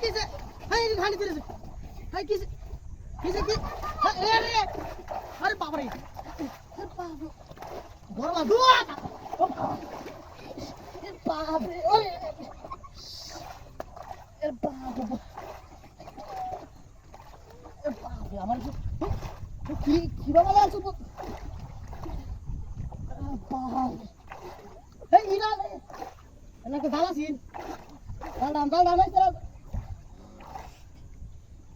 কিসে হাই ধানি দিরেছে হাই কিসে কিসে কি আরে আরে বাবা রে আরে বাবা বড় মা দুয়া এ বাবা রে ওরে এ বাবা এ বাবা আমার কি কি বাবা লাগছে বাবা এই ইনা এনাকে দালাসিন দাল নাই তোরা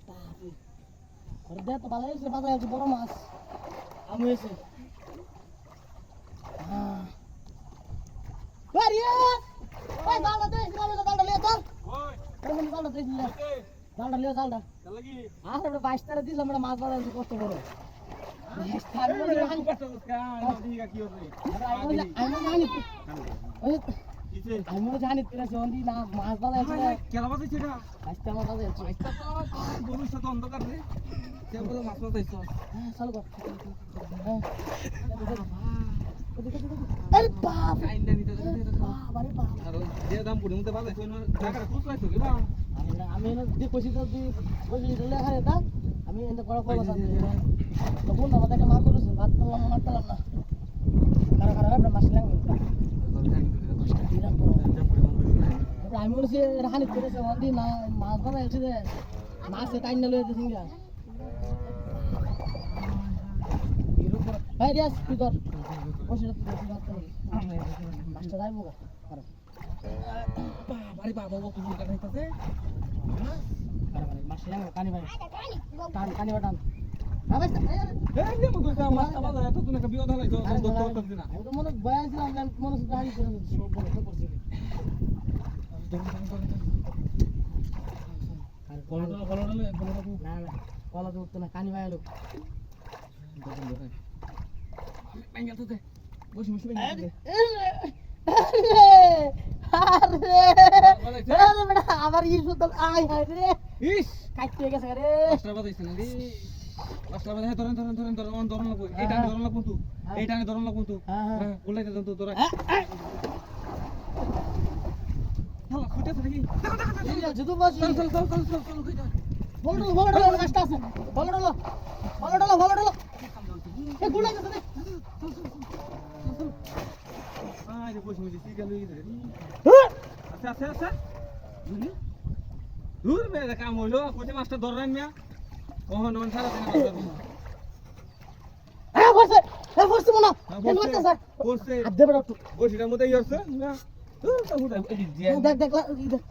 বাবা করদে তো ভালো হইছে বাজারে আছে বড় মাছ আমি হইছে বাড়িয়া ওই দালটা দে দালটা লিয়ে চল ওই দালটা দে দালটা লিয়ে দালটা চল লাগি আর আমরা 22 টাকা দিলাম আমরা মাছ বাজারে আছে কষ্ট বড় আমি কষ্ট কাজ দিগা কি হবে আমি জানি ওই আমি জানি তোরা জন্দি না মাছ বাজারে আছে কেলা বাজাইছে না আজকে আমার বাজারে আছে আজকে তো গরুর সাথে অন্ধকার রে কে বলে মাছ বাজাইছো চল গো আরে বাপ আইনা নিতে বাপ আরে বাপ আর যে দাম পুরি মতে বাজাইছো না টাকাটা খুব পাইছো কি বা আমি না দি কইছি তো দি কইছি দিলে হারে দা আমি এন্ড বড় বড় আছে তো কোন আমাদের একটা মাছ করেছে ভাত করলাম না কারা কারা আমরা মাছ লাগবে আমি বলছি রাহানি করেছে ওদি না মাছ বাজার আছে রে মাছ টাইন না লয়ে দিছিস গা হিরো করে ভাই রিয়াজ কি কর বসে মাছটা যাইবো গা আরে বাড়ি বাবা ও কি কাটাইতাছে আরে মাছ লাগবে কানি ভাই টান কানি বাটান আবে এই নে মগো মাছটা বাজার এত তুমি বিয়ে ধরাইছো দত্ত করতে না আমি তো মনে বয়াল ছিলাম মনে গাড়ি করে সব বলে তো করছি আর কলা না না কলা তো উঠতো না কানি ভাই লোক ব্যাঙ্গেল তো দে বসে বসে ব্যাঙ্গেল আরে বেটা আবার ই শুধু আই হায় রে ইস কাটতে গেছে রে রাস্তা বাজাইছ না রে রাস্তা বাজাই ধরেন লাগো এইটা ধরন লাগো তুই এইটা ধরন লাগো তুই হ্যাঁ বলাই দে তো তোরা হ্যালো খুঁটে তো দেখি যদু বাস চল বলো রাস্তা আছে বলো এ গুলাই গেছে আয় রে বসে কি গেল ই রে আচ্ছা দূর বে কাম হলো কোটি মাস্টার ধরেন মিয়া ওহন সারা দিন বসছে মনা বসছে আদে বড় বসিটার মধ্যে ই আছে না দেখ